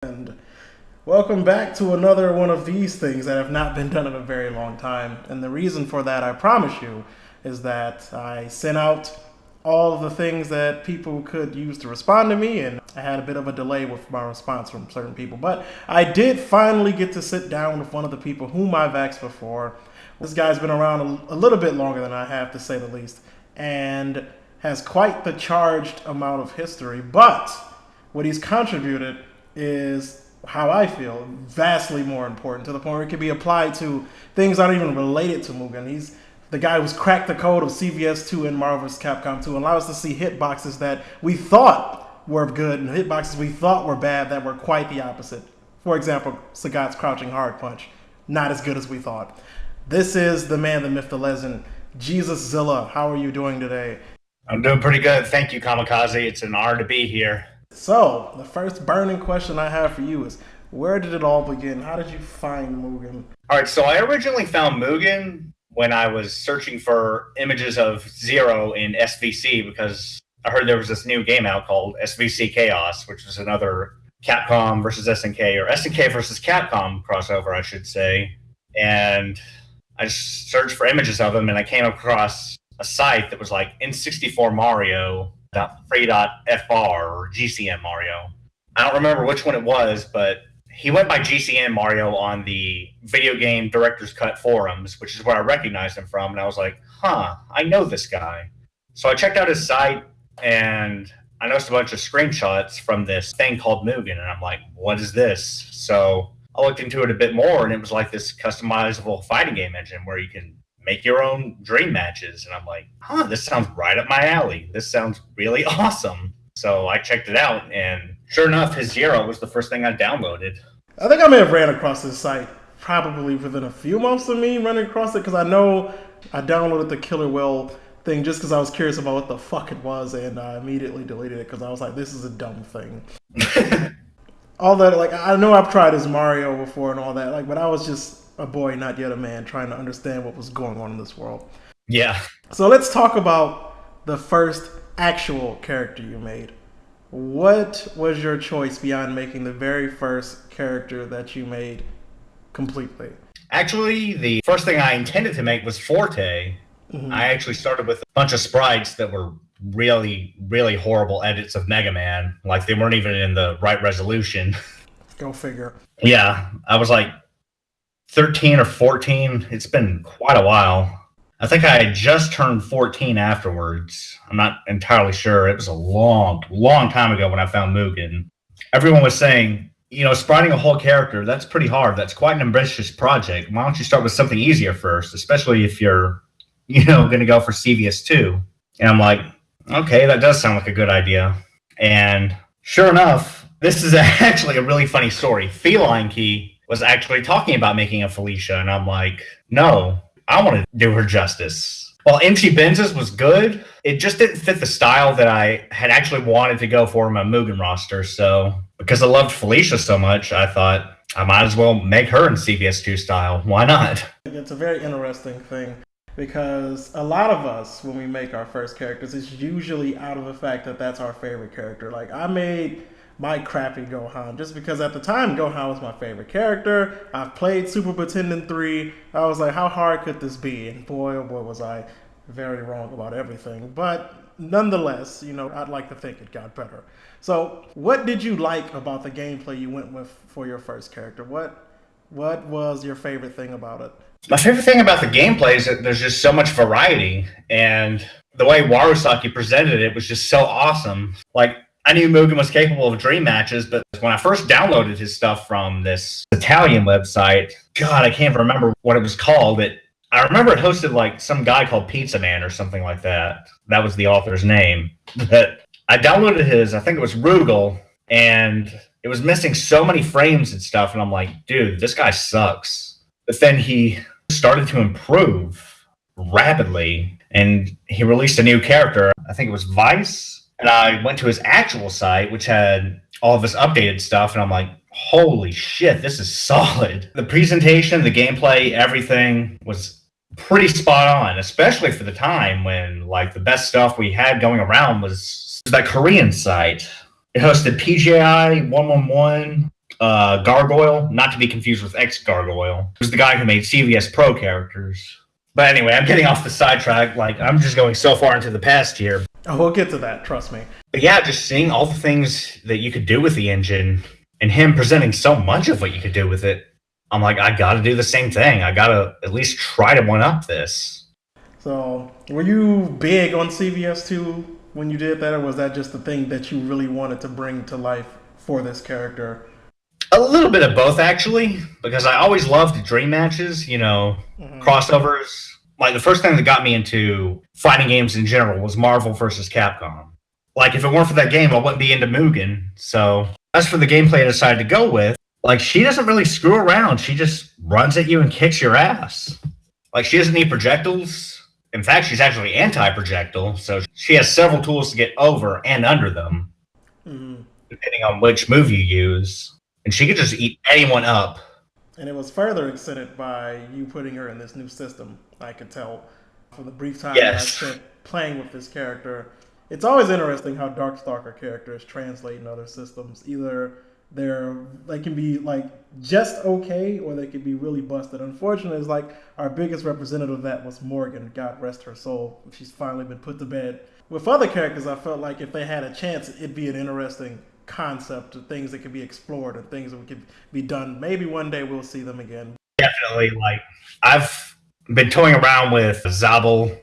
And welcome back to another one of these things that have not been done in a very long time. And the reason for that, I promise you, is that I sent out all of the things that people could use to respond to me, and I had a bit of a delay with my response from certain people. But I did finally get to sit down with one of the people whom I've asked before. This guy's been around a little bit longer than I have, to say the least, and has quite the charged amount of history. But what he's contributed is, how I feel, vastly more important, to the point where it can be applied to things not even related to Mugen. He's the guy who's cracked the code of CVS 2 and Marvel vs. Capcom 2 and allowed us to see hitboxes that we thought were good and hitboxes we thought were bad that were quite the opposite. For example, Sagat's crouching hard punch, not as good as we thought. This is the man, the myth, the legend, Jesuszilla. How are you doing today? I'm doing pretty good. Thank you, Kamekaze. It's an honor to be here. So, the first burning question I have for you is, where did it all begin? How did you find Mugen? All right, so I originally found MUGEN when I was searching for images of Zero in SVC because I heard there was this new game out called SVC Chaos, which was another Capcom versus SNK, or SNK versus Capcom crossover, I should say. And I just searched for images of them, and I came across a site that was like N64 Mario .free.fr or GCN Mario. I don't remember which one it was, but he went by GCN Mario on the video game director's cut forums, which is where I recognized him from. And I was like, I know this guy. So I checked out his site and I noticed a bunch of screenshots from this thing called MUGEN. And I'm like, what is this? So I looked into it a bit more, and it was like this customizable fighting game engine where you can make your own dream matches. And I'm like, this sounds right up my alley. This sounds really awesome. So I checked it out, and sure enough, his Zero was the first thing I downloaded. I think I may have ran across this site probably within a few months of me running across it, because I know I downloaded the Killer Whale thing just because I was curious about what the fuck it was, and I immediately deleted it because I was like, this is a dumb thing. All that, like, I know I've tried as Mario before and all that, like, but I was just a boy, not yet a man, trying to understand what was going on in this world. Yeah. So let's talk about the first actual character you made. What was your choice beyond making the very first character that you made completely? Actually, the first thing I intended to make was Forte. Mm-hmm. I actually started with a bunch of sprites that were really, really horrible edits of Mega Man. Like, they weren't even in the right resolution. Go figure. Yeah, I was like 13 or 14. It's been quite a while. I think I had just turned 14 afterwards. I'm not entirely sure. It was a long, long time ago when I found Mugen. Everyone was saying, spriting a whole character, that's pretty hard. That's quite an ambitious project. Why don't you start with something easier first, especially if you're, going to go for CVS2. And I'm like, okay, that does sound like a good idea. And sure enough, this is actually a really funny story. Feline Key was actually talking about making a Felicia, and I'm like, no, I want to do her justice. While MC Benz's was good, it just didn't fit the style that I had actually wanted to go for in my Mugen roster. So because I loved Felicia so much, I thought I might as well make her in CVS2 style. Why not? It's a very interesting thing, because a lot of us, when we make our first characters, it's usually out of the fact that that's our favorite character. Like, I made my crappy Gohan just because at the time Gohan was my favorite character. I've played Super Pretendin 3. I was like, how hard could this be? And boy, oh boy, was I very wrong about everything. But nonetheless, I'd like to think it got better. So what did you like about the gameplay you went with for your first character? What was your favorite thing about it? My favorite thing about the gameplay is that there's just so much variety, and the way Warusaki presented it was just so awesome. Like, I knew Mugen was capable of dream matches, but when I first downloaded his stuff from this Italian website, God, I can't remember what it was called. I remember it hosted like some guy called Pizza Man or something like that. That was the author's name. But I downloaded his, I think it was Rugal, and it was missing so many frames and stuff, and I'm like, dude, this guy sucks. But then he started to improve rapidly, and he released a new character. I think it was Vice. And I went to his actual site, which had all of his updated stuff, and I'm like, holy shit, this is solid. The presentation, the gameplay, everything was pretty spot on, especially for the time when, like, the best stuff we had going around was that Korean site. It hosted PJI 111, Gargoyle, not to be confused with X-Gargoyle, who's the guy who made CVS Pro characters. But anyway, I'm getting off the sidetrack. Like, I'm just going so far into the past here. Oh, we'll get to that, trust me. But yeah, just seeing all the things that you could do with the engine and him presenting so much of what you could do with it, I'm like, I gotta do the same thing. I gotta at least try to one-up this. So, were you big on CVS2 when you did that, or was that just the thing that you really wanted to bring to life for this character? A little bit of both, actually, because I always loved dream matches, crossovers. Like, the first thing that got me into fighting games in general was Marvel vs. Capcom. Like, if it weren't for that game, I wouldn't be into MUGEN. So, as for the gameplay I decided to go with, like, she doesn't really screw around. She just runs at you and kicks your ass. Like, she doesn't need projectiles. In fact, she's actually anti-projectile, so she has several tools to get over and under them, depending on which move you use. And she could just eat anyone up. And it was further extended by you putting her in this new system, I could tell from the brief time that I spent playing with this character. It's always interesting how Darkstalker characters translate in other systems. Either they can be like just okay, or they can be really busted. Unfortunately, it's like our biggest representative of that was Morgan. God rest her soul. She's finally been put to bed. With other characters, I felt like if they had a chance, it'd be an interesting concept of things that could be explored and things that could be done. Maybe one day we'll see them again. Definitely. Like, I've been toying around with Zabel.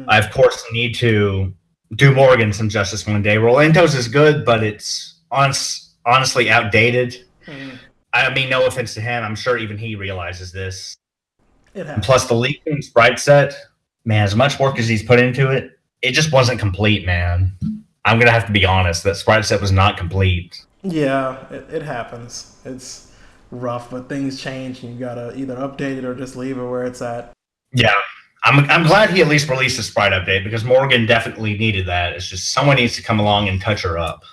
I, of course, need to do Morgan some justice one day. Rolanto's is good, but it's honestly outdated. I mean, no offense to him. I'm sure even he realizes this. It happens. Plus, the Legion sprite set, man, as much work as he's put into it, it just wasn't complete, man. I'm going to have to be honest. That sprite set was not complete. Yeah, it happens. It's rough, but things change, and you got to either update it or just leave it where it's at. Yeah. I'm glad he at least released a sprite update, because Morgan definitely needed that. It's just someone needs to come along and touch her up.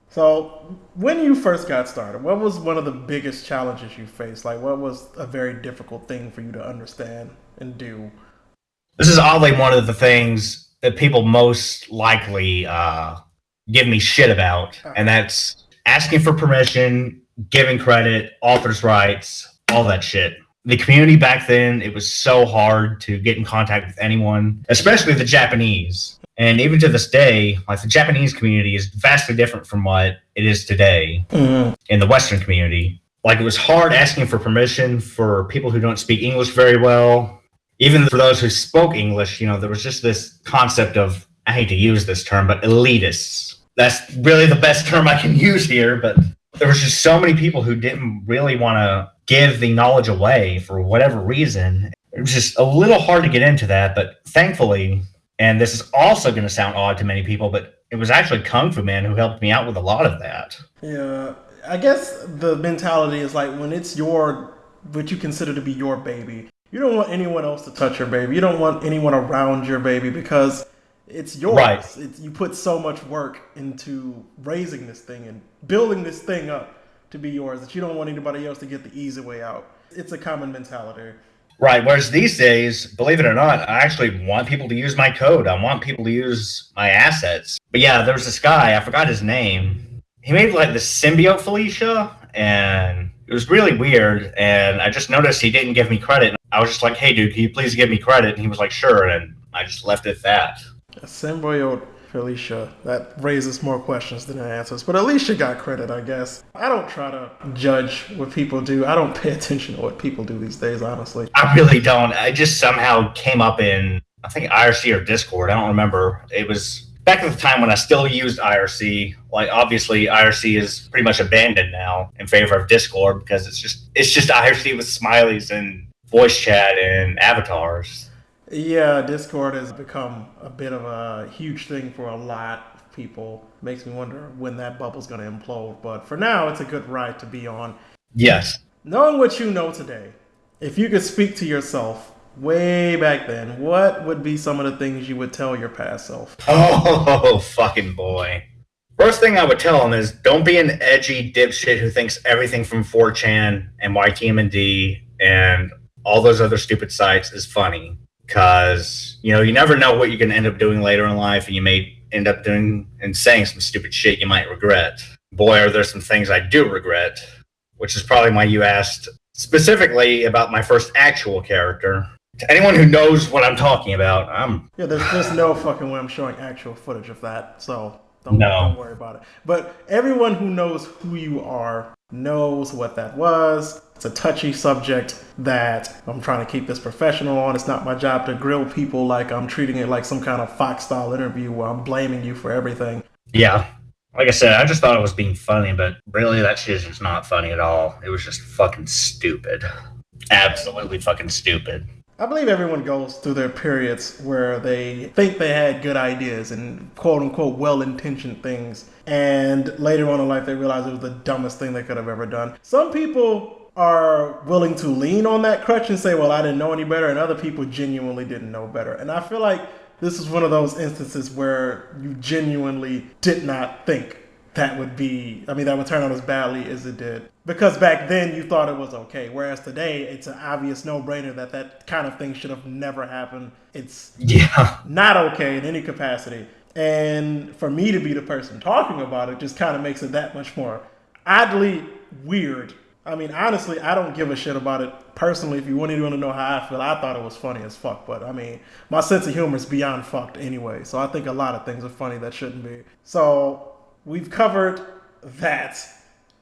So, when you first got started, what was one of the biggest challenges you faced? Like, what was a very difficult thing for you to understand and do? This is oddly one of the things that people most likely give me shit about, and that's asking for permission, giving credit, author's rights, all that shit. The community back then, it was so hard to get in contact with anyone, especially the Japanese. And even to this day, like, the Japanese community is vastly different from what it is today in the Western community. Like, it was hard asking for permission for people who don't speak English very well. Even for those who spoke English, there was just this concept of, I hate to use this term, but elitists. That's really the best term I can use here, but there was just so many people who didn't really want to give the knowledge away for whatever reason. It was just a little hard to get into that, but thankfully, and this is also going to sound odd to many people, but it was actually Kung Fu Man who helped me out with a lot of that. Yeah, I guess the mentality is like, when it's what you consider to be your baby, you don't want anyone else to touch your baby. You don't want anyone around your baby, because it's yours. Right. You put so much work into raising this thing and building this thing up to be yours that you don't want anybody else to get the easy way out. It's a common mentality. Right. Whereas these days, believe it or not, I actually want people to use my code. I want people to use my assets. But yeah, there was this guy, I forgot his name. He made like the symbiote Felicia, and it was really weird. And I just noticed he didn't give me credit. I was just like, hey, dude, can you please give me credit? And he was like, sure. And I just left it at that. A symbiote Felicia. That raises more questions than it answers. But at least you got credit, I guess. I don't try to judge what people do. I don't pay attention to what people do these days, honestly. I really don't. I just somehow came up in, I think, IRC or Discord. I don't remember. It was back at the time when I still used IRC. Like, obviously, IRC is pretty much abandoned now in favor of Discord, because it's just IRC with smileys and voice chat and avatars. Yeah, Discord has become a bit of a huge thing for a lot of people. Makes me wonder when that bubble's going to implode. But for now, it's a good ride to be on. Yes. Knowing what you know today, if you could speak to yourself way back then, what would be some of the things you would tell your past self? Oh, fucking boy. First thing I would tell him is, don't be an edgy dipshit who thinks everything from 4chan and YTMD and all those other stupid sites is funny. Because, you never know what you're going to end up doing later in life, and you may end up doing and saying some stupid shit you might regret. Boy, are there some things I do regret. which is probably why you asked specifically about my first actual character. To anyone who knows what I'm talking about, Yeah, there's no fucking way I'm showing actual footage of that, so don't no. worry about it. But everyone who knows who you are knows what that was. It's a touchy subject that I'm trying to keep this professional on. It's not my job to grill people like I'm treating it like some kind of Fox-style interview where I'm blaming you for everything. Yeah. Like I said, I just thought it was being funny, but really that shit is just not funny at all. It was just fucking stupid. Absolutely fucking stupid. I believe everyone goes through their periods where they think they had good ideas and quote unquote well intentioned things, and later on in life they realize it was the dumbest thing they could have ever done. Some people are willing to lean on that crutch and say, well, I didn't know any better, and other people genuinely didn't know better. And I feel like this is one of those instances where you genuinely did not think that would turn out as badly as it did. Because back then you thought it was okay, whereas today it's an obvious no-brainer that kind of thing should have never happened. It's not okay in any capacity. And for me to be the person talking about it just kind of makes it that much more oddly weird. I mean, honestly, I don't give a shit about it personally. If you want anyone to know how I feel, I thought it was funny as fuck. But I mean, my sense of humor is beyond fucked anyway. So I think a lot of things are funny that shouldn't be. So we've covered that,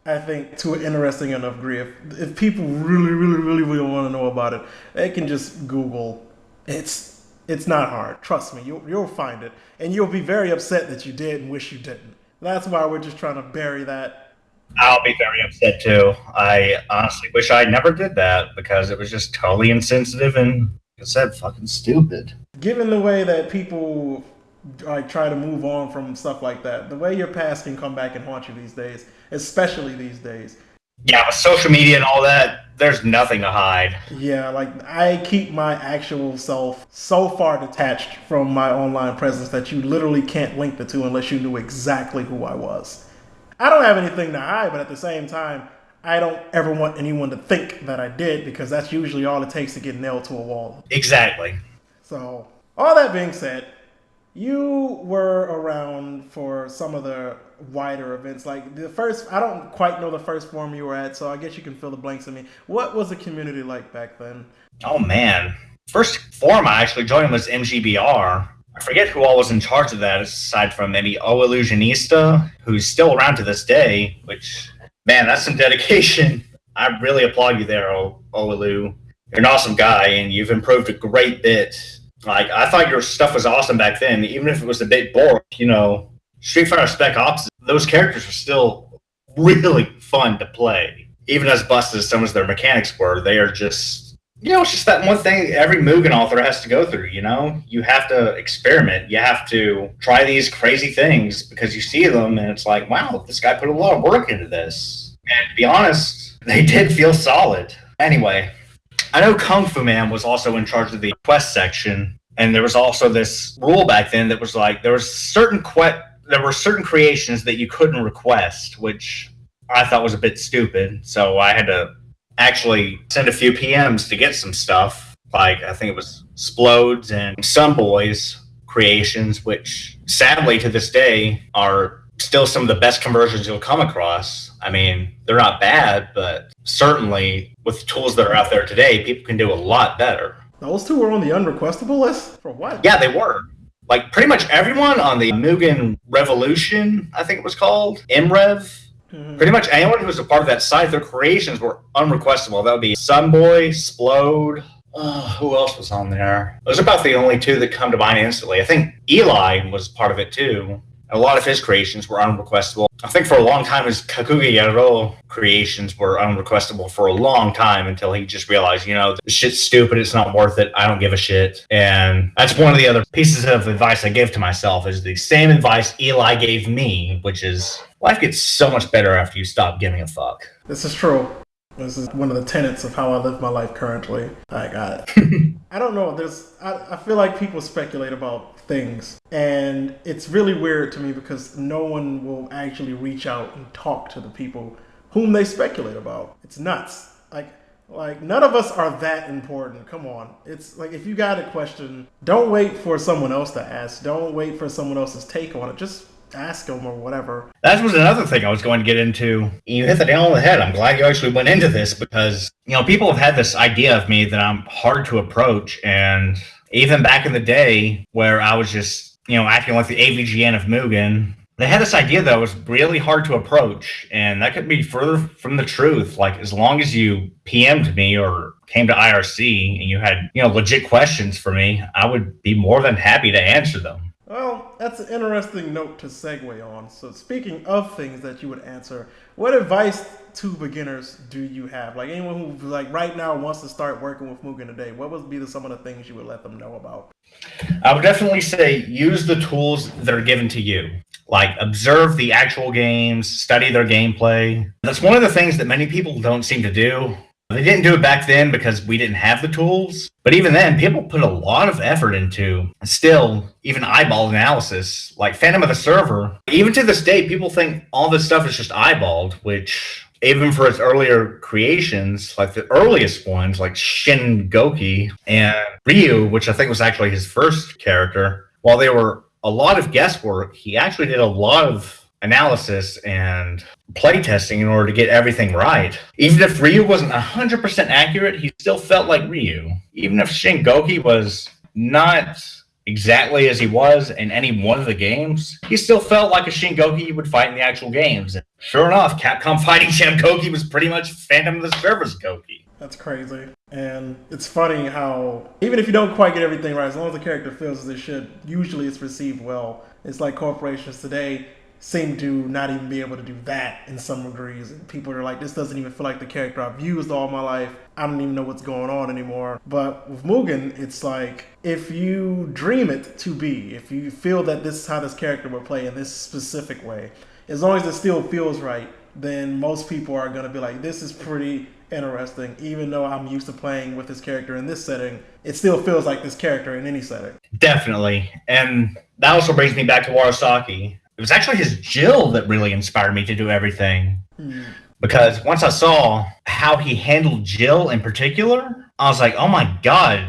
I think, to an interesting enough degree. If people really want to know about it, they can just Google. It's not hard. Trust me, you'll find it. And you'll be very upset that you did and wish you didn't. That's why we're just trying to bury that. I'll be very upset too. I honestly wish I never did that because it was just totally insensitive and, like I said, fucking stupid. Given the way that people try to move on from stuff like that, the way your past can come back and haunt you these days, especially these days. Yeah, with social media and all that, there's nothing to hide. Yeah, like I keep my actual self so far detached from my online presence that you literally can't link the two unless you knew exactly who I was. I don't have anything to hide, but at the same time, I don't ever want anyone to think that I did because that's usually all it takes to get nailed to a wall. Exactly. So, all that being said, you were around for some of the wider events. Like the first, I don't quite know the first forum you were at, so I guess you can fill the blanks in me. What was the community like back then? Oh, man. First forum I actually joined was MGBR. I forget who all was in charge of that, aside from maybe O Illusionista, who's still around to this day, which, man, that's some dedication. I really applaud you there, O Illu. You're an awesome guy, and you've improved a great bit. Like, I thought your stuff was awesome back then, even if it was a bit boring. You know, Street Fighter Spec Ops, those characters were still really fun to play. Even as busted as some of their mechanics were, they are just... You know, it's just that one thing every MUGEN author has to go through, you know? You have to experiment. You have to try these crazy things because you see them and it's like, wow, this guy put a lot of work into this. And to be honest, they did feel solid. Anyway, I know Kung Fu Man was also in charge of the quest section, and there was also this rule back then that was like, there were certain creations that you couldn't request, which I thought was a bit stupid, so I had to actually send a few PMs to get some stuff. Like, I think it was Splodes and Sunboy's creations, which sadly to this day are still some of the best conversions you'll come across. I mean, they're not bad, but certainly with the tools that are out there today, people can do a lot better. Those two were on the unrequestable list? For what? Yeah, they were. Like, pretty much everyone on the MUGEN Revolution, I think it was called, MRev, pretty much anyone who was a part of that site, their creations were unrequestable. That would be Sunboy, Splode. Who else was on there? Those are about the only two that come to mind instantly. I think Eli was part of it too. A lot of his creations were unrequestable. I think for a long time his Kakuga Yaro creations were unrequestable for a long time until he just realized, you know, this shit's stupid, it's not worth it, I don't give a shit. And that's one of the other pieces of advice I give to myself, is the same advice Eli gave me, which is life gets so much better after you stop giving a fuck. This is true. This is one of the tenets of how I live my life currently. I got it. I don't know. I feel like people speculate about things, and it's really weird to me because no one will actually reach out and talk to the people whom they speculate about. It's nuts. Like none of us are that important. Come on. It's like, if you got a question, don't wait for someone else to ask. Don't wait for someone else's take on it. Just ask them or whatever. That was another thing I was going to get into. You hit the nail on the head. I'm glad you actually went into this because, people have had this idea of me that I'm hard to approach. And even back in the day where I was just, acting like the AVGN of MUGEN, they had this idea that I was really hard to approach. And that could be further from the truth. Like, as long as you PM'd me or came to IRC and you had, legit questions for me, I would be more than happy to answer them. Well, that's an interesting note to segue on. So speaking of things that you would answer, what advice to beginners do you have? Like anyone who right now wants to start working with MUGEN today, what would be some of the things you would let them know about? I would definitely say use the tools that are given to you. Like observe the actual games, study their gameplay. That's one of the things that many people don't seem to do. They didn't do it back then because we didn't have the tools. But even then, people put a lot of effort into still even eyeball analysis, like Phantom of the Server. Even to this day, people think all this stuff is just eyeballed, which even for its earlier creations, like the earliest ones, like Shin Goki and Ryu, which I think was actually his first character, while they were a lot of guesswork, he actually did a lot of analysis and playtesting in order to get everything right. Even if Ryu wasn't 100% accurate, he still felt like Ryu. Even if Shin Goki was not exactly as he was in any one of the games, he still felt like a Shin Goki you would fight in the actual games. And sure enough, Capcom fighting Shin Goki was pretty much Phantom of the Server's Goki. That's crazy. And it's funny how, even if you don't quite get everything right, as long as the character feels as it should, usually it's received well. It's like corporations today seem to not even be able to do that in some degrees. And people are like, this doesn't even feel like the character I've used all my life. I don't even know what's going on anymore. But with MUGEN, it's like, if you dream it to be, if you feel that this is how this character would play in this specific way, as long as it still feels right, then most people are going to be like, this is pretty interesting. Even though I'm used to playing with this character in this setting, it still feels like this character in any setting. Definitely. And that also brings me back to Warasaki. It was actually his Jill that really inspired me to do everything. Because once I saw how he handled Jill in particular, I was like, oh my god.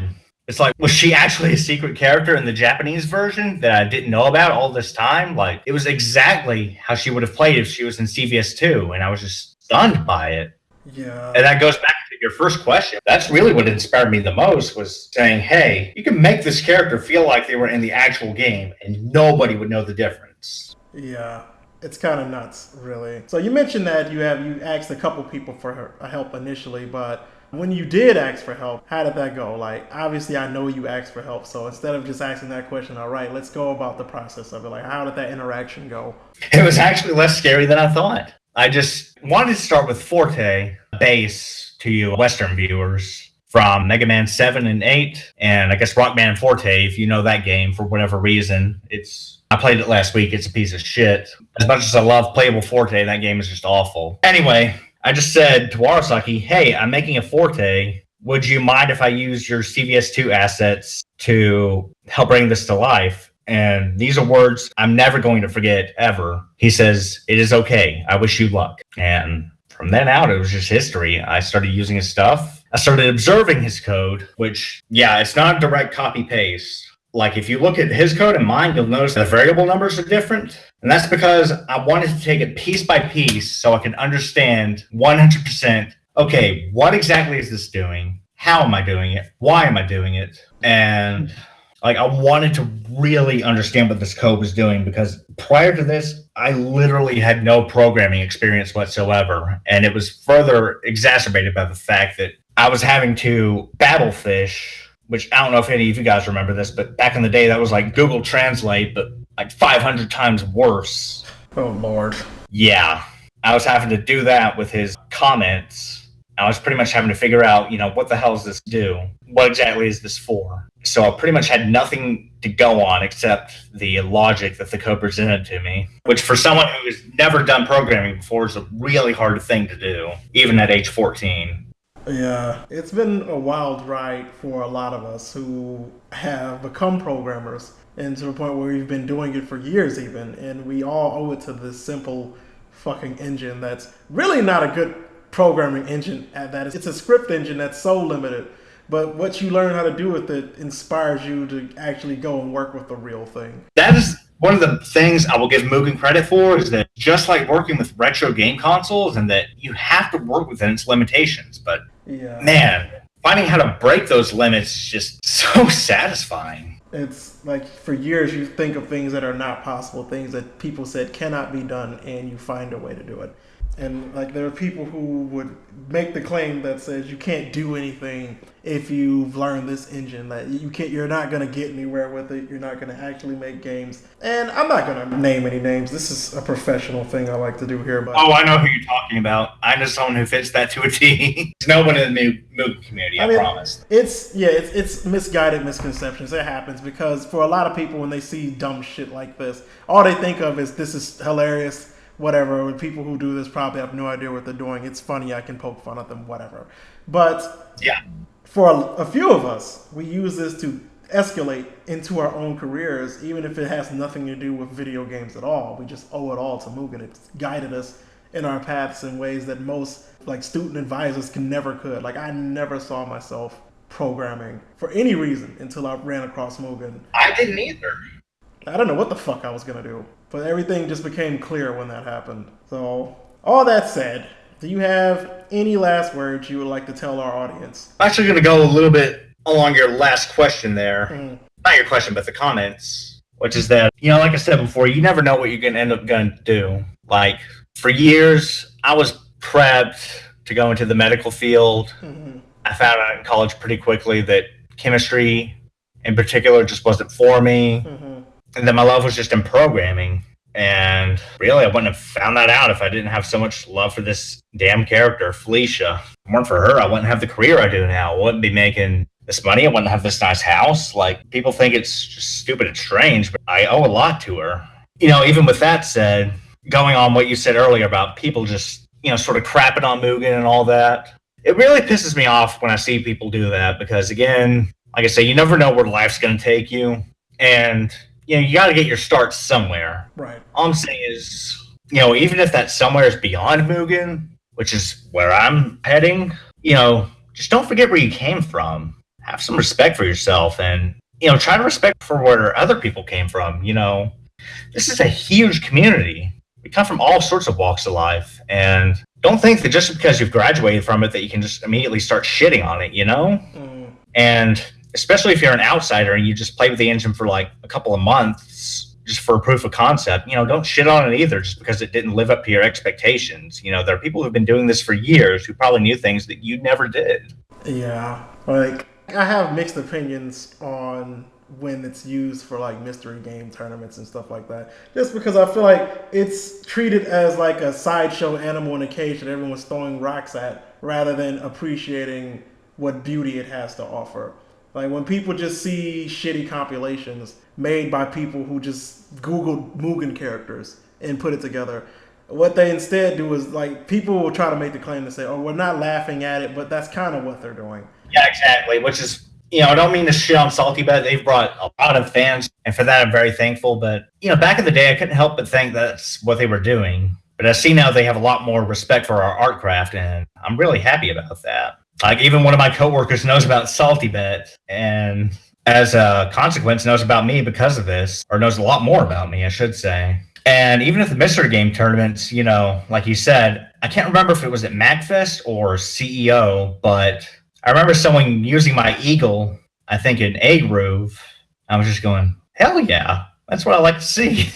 It's like, was she actually a secret character in the Japanese version that I didn't know about all this time? Like, it was exactly how she would have played if she was in CVS2, and I was just stunned by it. Yeah. And that goes back to your first question. That's really what inspired me the most, was saying, hey, you can make this character feel like they were in the actual game, and nobody would know the difference. Yeah, it's kind of nuts, really. So you mentioned that you asked a couple people for help initially, but when you did ask for help, how did that go? Like, obviously, I know you asked for help, so instead of just asking that question, all right, let's go about the process of it. Like, how did that interaction go? It was actually less scary than I thought. I just wanted to start with Forte, base to you Western viewers, from Mega Man 7 and 8, and I guess Rockman Forte, if you know that game for whatever reason. I played it last week. It's a piece of shit. As much as I love playable Forte, that game is just awful. Anyway, I just said to Warasaki, hey, I'm making a Forte. Would you mind if I use your CVS2 assets to help bring this to life? And these are words I'm never going to forget, ever. He says, it is okay. I wish you luck. And from then out, it was just history. I started using his stuff. I started observing his code, which, yeah, it's not a direct copy-paste. Like, if you look at his code and mine, you'll notice the variable numbers are different. And that's because I wanted to take it piece by piece so I could understand 100%, okay, what exactly is this doing? How am I doing it? Why am I doing it? And like, I wanted to really understand what this code was doing, because prior to this, I literally had no programming experience whatsoever. And it was further exacerbated by the fact that I was having to battlefish, which I don't know if any of you guys remember this, but back in the day, that was like Google Translate, but like 500 times worse. Oh, Lord. Yeah. I was having to do that with his comments. I was pretty much having to figure out, what the hell does this do? What exactly is this for? So I pretty much had nothing to go on except the logic that the code presented to me, which for someone who has never done programming before is a really hard thing to do, even at age 14. Yeah, it's been a wild ride for a lot of us who have become programmers, and to the point where we've been doing it for years even, and we all owe it to this simple fucking engine that's really not a good programming engine at that. It's a script engine that's so limited, but what you learn how to do with it inspires you to actually go and work with the real thing. That is one of the things I will give Mugen credit for is that just like working with retro game consoles, and that you have to work within its limitations. But man, finding how to break those limits is just so satisfying. It's like for years you think of things that are not possible, things that people said cannot be done, and you find a way to do it. And like there are people who would make the claim that says you can't do anything if you've learned this engine, that you're not going to get anywhere with it, you're not going to actually make games. And I'm not going to name any names. This is a professional thing I like to do here. But I know who you're talking about. I know someone who fits that to a T. There's no one in the MUGEN community, I promise. It's misguided misconceptions. It happens because for a lot of people, when they see dumb shit like this, all they think of is this is hilarious. Whatever, when people who do this probably have no idea what they're doing. It's funny, I can poke fun at them, whatever. But yeah, for a few of us, we use this to escalate into our own careers, even if it has nothing to do with video games at all. We just owe it all to Mugen. It's guided us in our paths in ways that most like student advisors could. Like I never saw myself programming for any reason until I ran across Mugen. I didn't either. I don't know what the fuck I was gonna do, but everything just became clear when that happened. So, all that said, do you have any last words you would like to tell our audience? I'm actually gonna go a little bit along your last question there. Not your question, but the comments, which is that, like I said before, you never know what you're gonna end up gonna do. Like, for years, I was prepped to go into the medical field. I found out in college pretty quickly that chemistry, in particular, just wasn't for me. And then my love was just in programming. And really, I wouldn't have found that out if I didn't have so much love for this damn character, Felicia. If it weren't for her, I wouldn't have the career I do now. I wouldn't be making this money. I wouldn't have this nice house. Like, people think it's just stupid and strange, but I owe a lot to her. Even with that said, going on what you said earlier about people just, sort of crapping on Mugen and all that, it really pisses me off when I see people do that because, again, like I say, you never know where life's going to take you. And you got to get your start somewhere. Right. All I'm saying is, even if that somewhere is beyond Mugen, which is where I'm heading, just don't forget where you came from. Have some respect for yourself and, try to respect for where other people came from. This is a huge community. We come from all sorts of walks of life. And don't think that just because you've graduated from it that you can just immediately start shitting on it, And especially if you're an outsider and you just play with the engine for like a couple of months just for proof of concept, don't shit on it either just because it didn't live up to your expectations. There are people who've been doing this for years who probably knew things that you never did. Yeah. Like, I have mixed opinions on when it's used for like mystery game tournaments and stuff like that. Just because I feel like it's treated as like a sideshow animal in a cage that everyone's throwing rocks at rather than appreciating what beauty it has to offer. Like when people just see shitty compilations made by people who just Googled Mugen characters and put it together, what they instead do is like people will try to make the claim to say, "Oh, we're not laughing at it," but that's kind of what they're doing. Yeah, exactly. Which is, I don't mean to shit on Salty, but they've brought a lot of fans, and for that I'm very thankful. But back in the day, I couldn't help but think that's what they were doing. But I see now they have a lot more respect for our art craft, and I'm really happy about that. Like, even one of my coworkers knows about Salty Bet, and as a consequence knows about me because of this, or knows a lot more about me, I should say. And even at the mystery game tournaments, like you said, I can't remember if it was at MagFest or CEO, but I remember someone using my eagle, I think in A Groove. I was just going, hell yeah, that's what I like to see.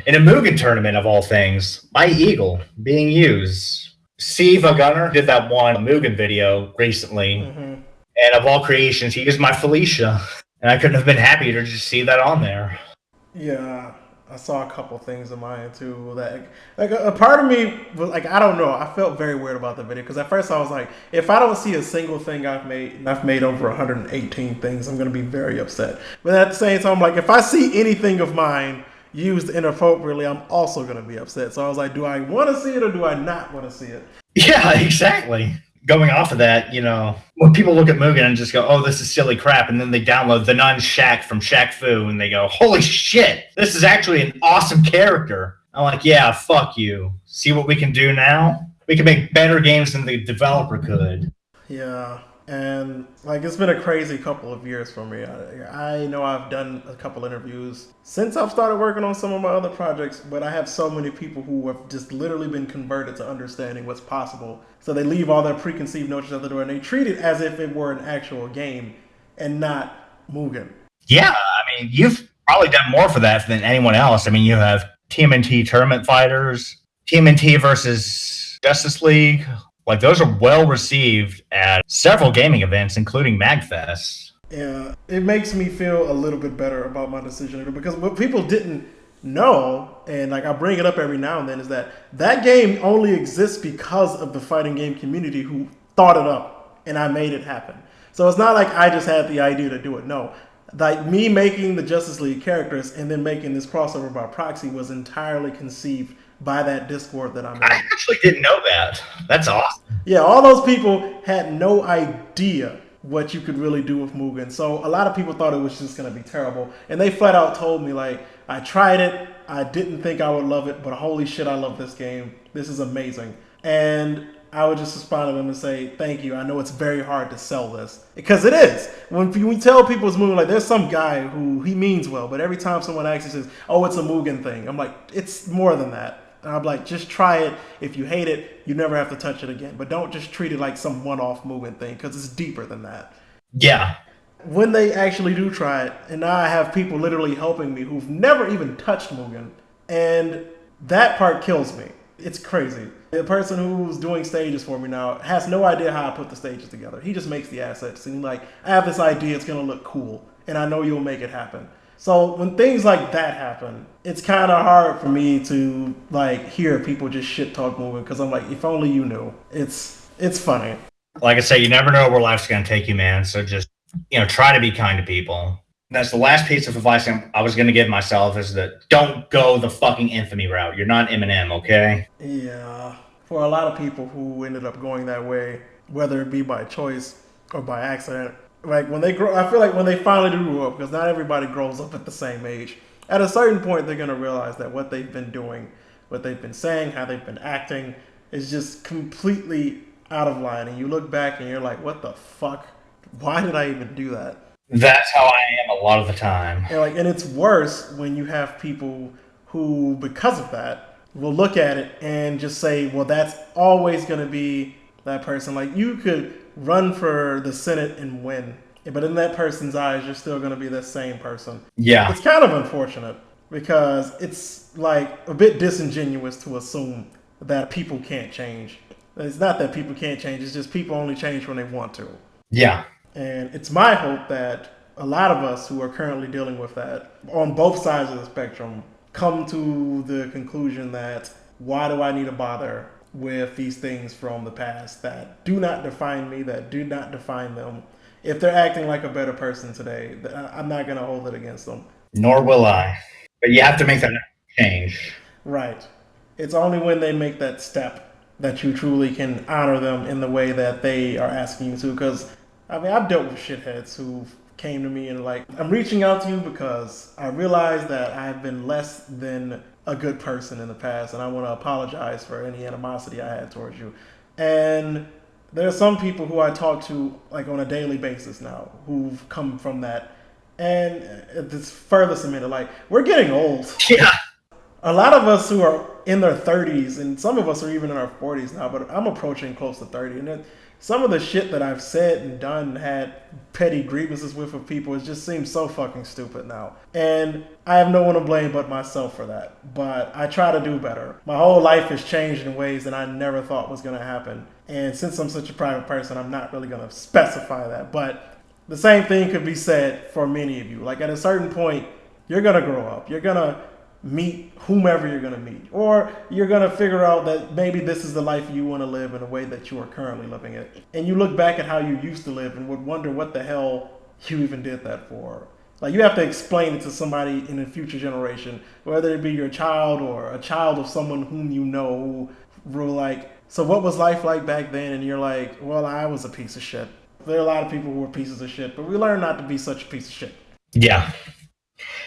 In a Mugen tournament of all things, my eagle being used. Steve Gunner did that one Mugen video recently, and of all creations, he used my Felicia, and I couldn't have been happier to just see that on there. Yeah, I saw a couple things of mine too. That like a part of me was like, I don't know. I felt very weird about the video because at first I was like, if I don't see a single thing I've made, and I've made over 118 things, I'm going to be very upset. But at the same time, like if I see anything of mine used inappropriately, I'm also going to be upset. So I was like, do I want to see it or do I not want to see it? Yeah, exactly. Going off of that, when people look at Mugen and just go, oh, this is silly crap, and then they download the Nun Shaq from Shaq Fu and they go, holy shit, this is actually an awesome character. I'm like, yeah, fuck you. See what we can do now? We can make better games than the developer could. Yeah. And like it's been a crazy couple of years for me. I know I've done a couple interviews since I've started working on some of my other projects, but I have so many people who have just literally been converted to understanding what's possible. So they leave all their preconceived notions at the door and they treat it as if it were an actual game and not Mugen. Yeah, I mean, you've probably done more for that than anyone else. I mean, you have TMNT tournament fighters, TMNT versus Justice League. Like, those are well received at several gaming events, including MagFest. Yeah, it makes me feel a little bit better about my decision because what people didn't know, and like I bring it up every now and then, is that that game only exists because of the fighting game community who thought it up and I made it happen. So it's not like I just had the idea to do it. No, like me making the Justice League characters and then making this crossover by proxy was entirely conceived by that Discord that I'm in. I actually didn't know that. That's awesome. Yeah, all those people had no idea what you could really do with Mugen. So a lot of people thought it was just going to be terrible. And they flat out told me, like, I tried it. I didn't think I would love it, but holy shit, I love this game. This is amazing. And I would just respond to them and say, thank you. I know it's very hard to sell this. Because it is. When we tell people it's Mugen, like, there's some guy who, he means well, but every time someone actually says, oh, it's a Mugen thing, I'm like, it's more than that. And I'm like, just try it. If you hate it, you never have to touch it again. But don't just treat it like some one-off movement thing, because it's deeper than that. Yeah. When they actually do try it, and now I have people literally helping me who've never even touched Mugen, and that part kills me. It's crazy. The person who's doing stages for me now has no idea how I put the stages together. He just makes the assets, and he's like, I have this idea, it's going to look cool, and I know you'll make it happen. So when things like that happen, it's kind of hard for me to like hear people just shit talk Mugen because I'm like, if only you knew. It's funny. Like I say, you never know where life's going to take you, man. So just, try to be kind to people. That's the last piece of advice I was going to give myself is that don't go the fucking infamy route. You're not Eminem, okay? Yeah. For a lot of people who ended up going that way, whether it be by choice or by accident, like when they grow, I feel like when they finally do grow up, because not everybody grows up at the same age. At a certain point, they're going to realize that what they've been doing, what they've been saying, how they've been acting, is just completely out of line. And you look back and you're like, what the fuck? Why did I even do that? That's how I am a lot of the time. And it's worse when you have people who, because of that, will look at it and just say, well, that's always going to be that person. Like, you could run for the Senate and win, but in that person's eyes, you're still going to be the same person. Yeah. It's kind of unfortunate because it's like a bit disingenuous to assume that people can't change. It's not that people can't change, it's just people only change when they want to. Yeah. And it's my hope that a lot of us who are currently dealing with that on both sides of the spectrum come to the conclusion that why do I need to bother with these things from the past that do not define me, that do not define them. If they're acting like a better person today, I'm not going to hold it against them. Nor will I. But you have to make that change. Right. It's only when they make that step that you truly can honor them in the way that they are asking you to. Because, I mean, I've dealt with shitheads who came to me and like, I'm reaching out to you because I realize that I've been less than a good person in the past, and I want to apologize for any animosity I had towards you. And there are some people who I talk to like on a daily basis now who've come from that, and it's further cemented. Like, we're getting old. Yeah. A lot of us who are in their 30s, and some of us are even in our 40s now, but I'm approaching close to 30, and some of the shit that I've said and done, had petty grievances with people, it just seems so fucking stupid now. And I have no one to blame but myself for that. But I try to do better. My whole life has changed in ways that I never thought was going to happen. And since I'm such a private person, I'm not really going to specify that. But the same thing could be said for many of you. Like, at a certain point, you're going to grow up. You're going to meet whomever you're going to meet, or you're going to figure out that maybe this is the life you want to live in a way that you are currently living it, and you look back at how you used to live and would wonder what the hell you even did that for. Like, you have to explain it to somebody in a future generation, whether it be your child or a child of someone whom you know, who were like, so what was life like back then? And you're like, well, I was a piece of shit. There are a lot of people who are pieces of shit, but we learn not to be such a piece of shit. Yeah.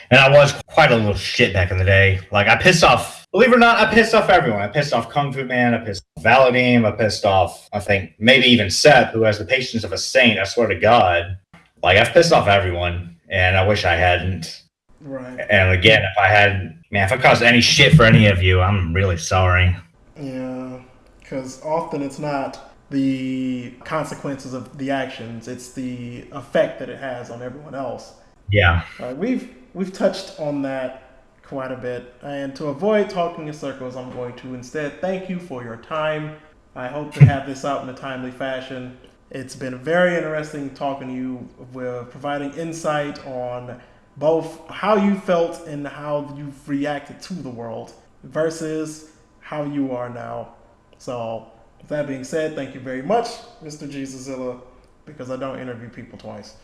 And I was quite a little shit back in the day. Like, I pissed off Believe it or not, I pissed off everyone. I pissed off Kung Fu Man. I pissed off Valadim. I pissed off, I think, maybe even Seth, who has the patience of a saint. I swear to God. Like, I've pissed off everyone, and I wish I hadn't. Right. And again, if I caused any shit for any of you, I'm really sorry. Yeah, because often it's not the consequences of the actions; it's the effect that it has on everyone else. Yeah. We've touched on that quite a bit, and to avoid talking in circles, I'm going to instead thank you for your time. I hope to have this out in a timely fashion. It's been very interesting talking to you, with providing insight on both how you felt and how you've reacted to the world versus how you are now. So, with that being said, thank you very much, Mr. Jesuszilla, because I don't interview people twice.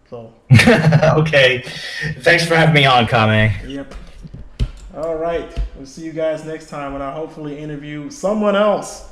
So, Okay. Thanks for having me on, Kame. yep. All right. We'll see you guys next time when I hopefully interview someone else